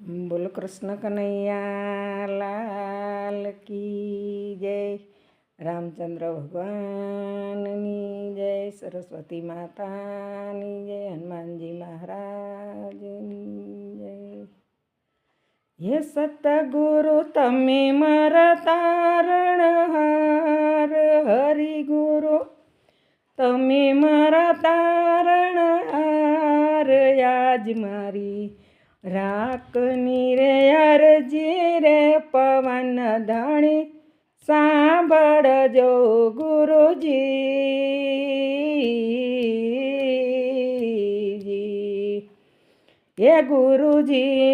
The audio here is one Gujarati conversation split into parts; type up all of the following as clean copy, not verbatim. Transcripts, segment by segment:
બોલો કૃષ્ણ કનૈયા લાલ કી જય, રામચંદ્ર ભગવાનની જય, સરસ્વતી માતાની જય, હનુમાનજી મહારાજની જય. હે સતગુરુ તમે મારા તારણહાર, હરિગુરુ તમે મારા તારણહાર, આજ મારી રાખની રે અરજી રે પવન ધાણી સાંભળજો ગુરુજી. હે ગુરુજી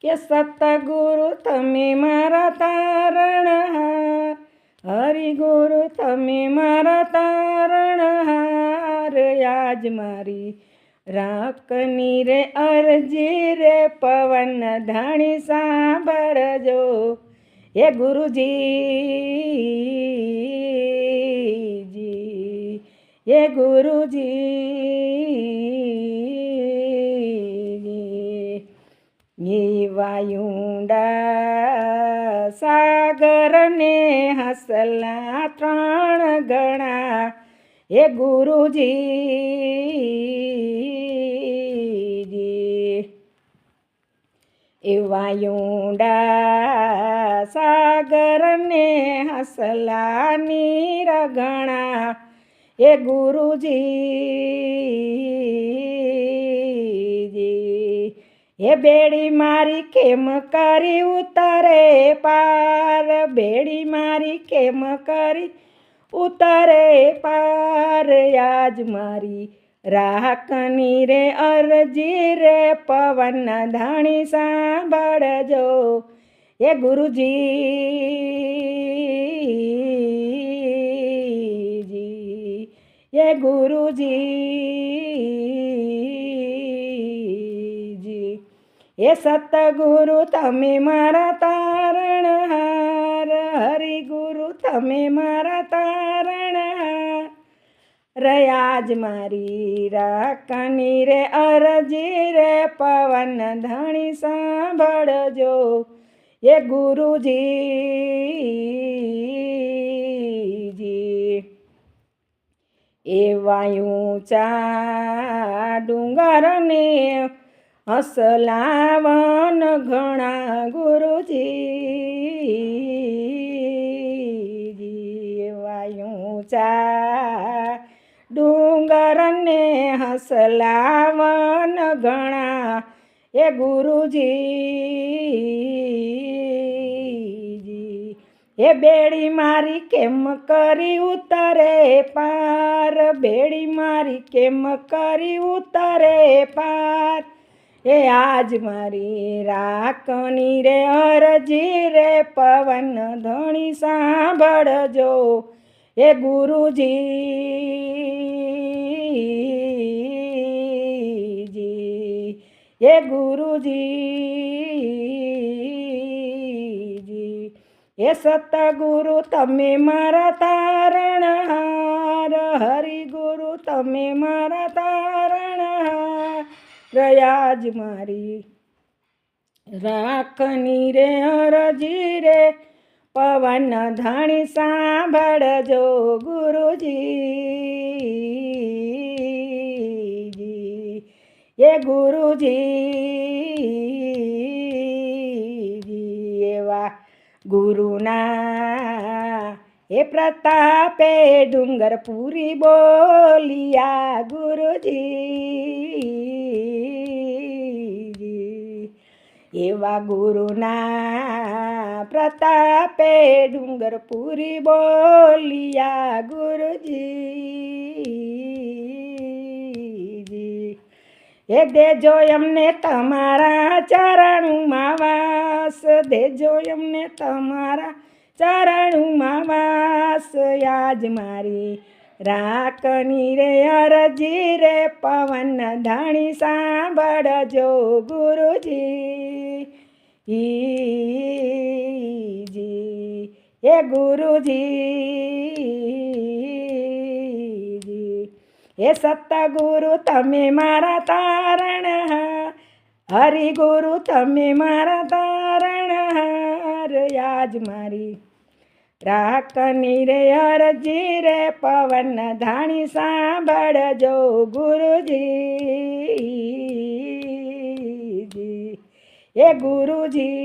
કે સતગુરુ તમે મારા તારણહાર, હરિગુરુ તમે મારા તારણહાર, આજ મારી રાખની રે અરજી રે પવન ધાણી સાંભળજો હે ગુરુજી. હે ગુરુજી વાયુંડા સાગરને હસલા ત્રણ ગણા હે ગુરુજી. એ વાયુંડા સાગરને હસલા નીર ગણા હે ગુરુજી. હે બેડી મારી કેમ કરી ઉતરે પાર, બેડી મારી કેમ કરી ઉતરે પાર, આજ મારી રાખની રે અરજી રે પવન ધાણી સાંભળજો હે ગુરુજી. હે ગુરુજી હે સતગુરુ તમે મારા તારણહાર, હરિગુરુ તમે મારા તારણહાર, આજ મારી રાખની રે અરજી રે પવન ધાણી સાંભળજો હે ગુરુજી. એવા ઊંચા ડુંગરને હસલાવન ઘણા ગુરુજી. એવા ઊંચા ડુંગરને હસલાવન ઘણા હે ગુરુજી. હે બેડી મારી કેમ કરી ઉતરે પાર, બેડી મારી કેમ કરી ઉતરે પાર, હે આજ મારી રાખની રે અરજી રે પવન ધણી સાંભળજો હે ગુરુજી. હે ગુરુજી હે સતગુરુ તમે મારા તારણહાર, હરિગુરુ તમે મારા તારણહાર, આજ મારી રાખની રે અરજી રે પવન ધાણી સાંભળજો ગુરુજી. હે ગુરુજી એવા ગુરુના હે પ્રતાપે ડુંગર પૂરી બોલિયા ગુરુજી. એવા ગુરુના પ્રતાપે ડુંગર પૂરી બોલિયા ગુરુજી. હે દેજો એમને તમારા ચરણમાં વાસ, દેજો એમને તમારા ચરણમાં વાસ, આજ મારી રાખની રે અરજી રે પવન ધાણી સાંભળજો ગુરુજી. હે ગુરુજી. હે સતગુરુ તમે મારા તારણહાર, હરિગુરુ તમે મારા તારણહાર, આજ મારી રાખની રે અરજી રે પવન ધાણી સાંભળજો ગુરુજી, એ ગુરુજી,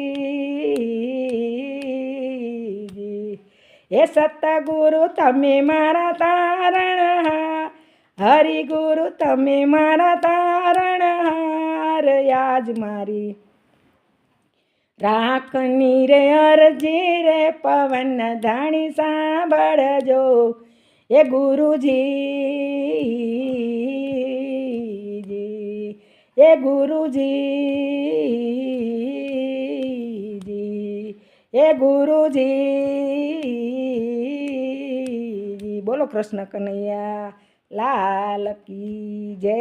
એ સતગુરુ તમે મારા તારણહાર, હરિગુરુ તમે મારા તારણહાર, આજ મારી રાખની રે અરજી રે પવન ધાણી સાંભળજો એ ગુરુજી, એ ગુરુજી, એ ગુરુજી. બોલો કૃષ્ણ કનૈયા લાલ કી જય.